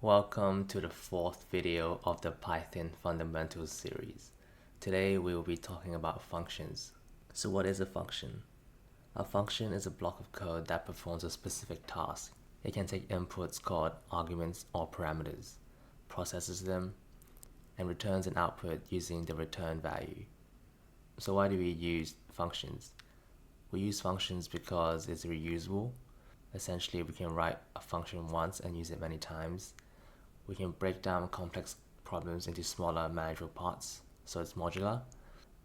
Welcome to the fourth video of the Python Fundamentals series. Today we will be talking about functions. So what is a function? A function is a block of code that performs a specific task. It can take inputs called arguments or parameters, processes them, and returns an output using the return value. So why do we use functions? We use functions because it's reusable. Essentially, we can write a function once and use it many times. We can break down complex problems into smaller manageable parts, so it's modular,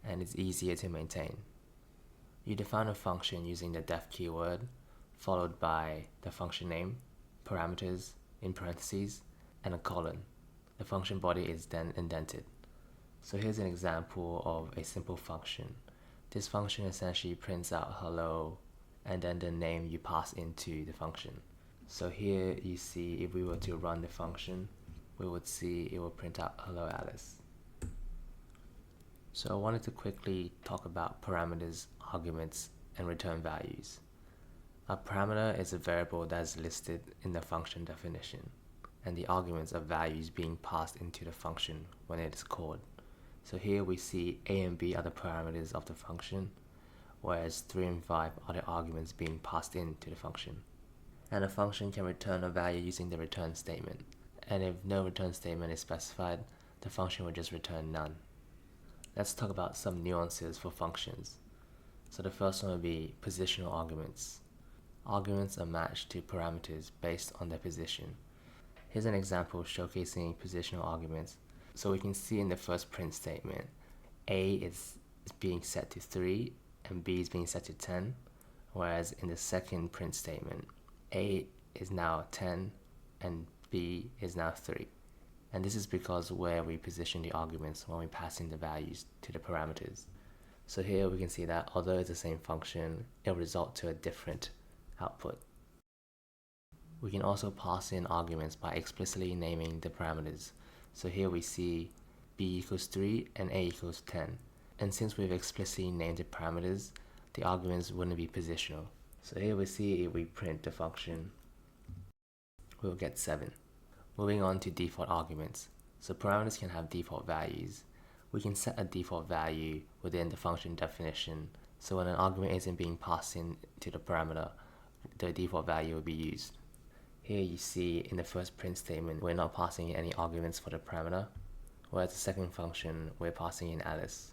and it's easier to maintain. You define a function using the def keyword, followed by the function name, parameters in parentheses, and a colon. The function body is then indented. So here's an example of a simple function. This function essentially prints out hello and then the name you pass into the function. So here you see if we were to run the function, we would see it will print out hello Alice. So I wanted to quickly talk about parameters, arguments, and return values. A parameter is a variable that is listed in the function definition, and the arguments are values being passed into the function when it is called. So here we see a and b are the parameters of the function, whereas 3 and 5 are the arguments being passed into the function. And a function can return a value using the return statement. And if no return statement is specified, the function will just return none. Let's talk about some nuances for functions. So the first one will be positional arguments. Arguments are matched to parameters based on their position. Here's an example showcasing positional arguments. So we can see in the first print statement, a is being set to 3 and b is being set to 10, whereas in the second print statement, a is now 10 and b is now 3. And this is because where we position the arguments when we pass in the values to the parameters. So here we can see that although it's the same function, it will result to a different output. We can also pass in arguments by explicitly naming the parameters. So here we see b equals 3 and a equals 10. And since we've explicitly named the parameters, the arguments wouldn't be positional. So here we see if we print the function, we'll get 7. Moving on to default arguments. So parameters can have default values. We can set a default value within the function definition. So when an argument isn't being passed in to the parameter, the default value will be used. Here you see in the first print statement, we're not passing in any arguments for the parameter, whereas the second function, we're passing in Alice.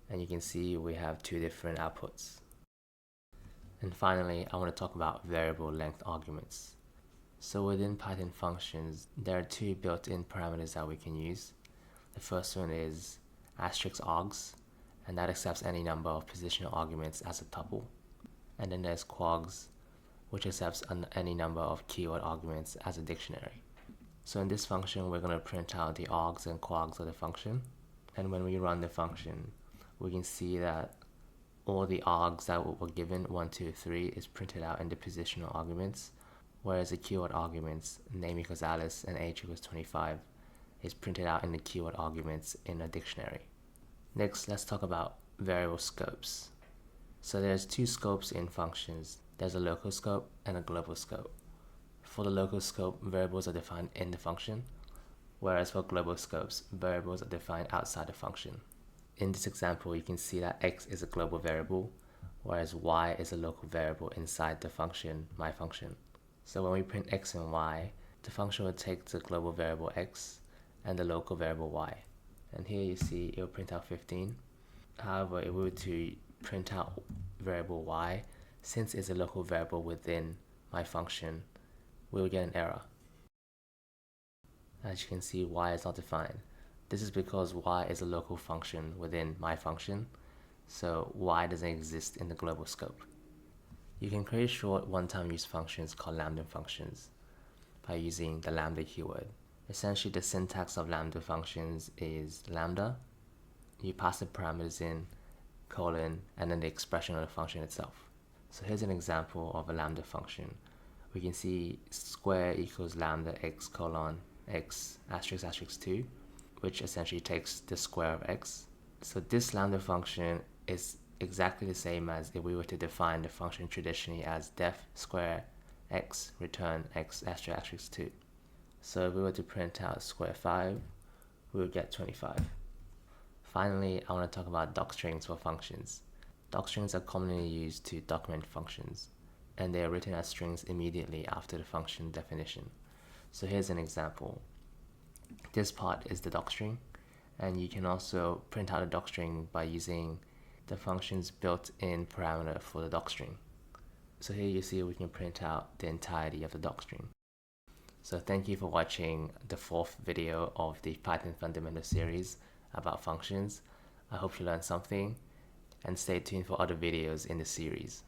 And you can see we have two different outputs. And finally, I want to talk about variable length arguments. So within Python functions, there are two built-in parameters that we can use. The first one is *args, and that accepts any number of positional arguments as a tuple. And then there's kwargs, which accepts any number of keyword arguments as a dictionary. So in this function, we're going to print out the args and kwargs of the function. And when we run the function, we can see that all the args that were given, 1, 2, 3, is printed out in the positional arguments, whereas the keyword arguments, name equals Alice and age equals 25, is printed out in the keyword arguments in a dictionary. Next, let's talk about variable scopes. So there's two scopes in functions. There's a local scope and a global scope. For the local scope, variables are defined in the function, whereas for global scopes, variables are defined outside the function. In this example, you can see that x is a global variable, whereas y is a local variable inside the function, my function. So when we print x and y, the function will take the global variable x and the local variable y. And here you see it will print out 15. However, if we were to print out variable y, since it's a local variable within my function, we will get an error. As you can see, y is not defined. This is because y is a local function within my function, so y doesn't exist in the global scope. You can create short one-time use functions called Lambda Functions by using the Lambda keyword. Essentially, the syntax of Lambda Functions is lambda, you pass the parameters in, colon, and then the expression of the function itself. So here's an example of a Lambda function. We can see square equals lambda x colon x asterisk asterisk 2, which essentially takes the square of x. So this Lambda function is exactly the same as if we were to define the function traditionally as def square x return x asterisk asterisk 2. So if we were to print out square 5, we would get 25. Finally, I want to talk about docstrings for functions. Docstrings are commonly used to document functions, and they are written as strings immediately after the function definition. So here's an example. This part is the docstring, and you can also print out a docstring by using the function's built-in parameter for the docstring. So here you see we can print out the entirety of the docstring. So thank you for watching the 4th video of the Python Fundamental series about functions. I hope you learned something, and stay tuned for other videos in the series.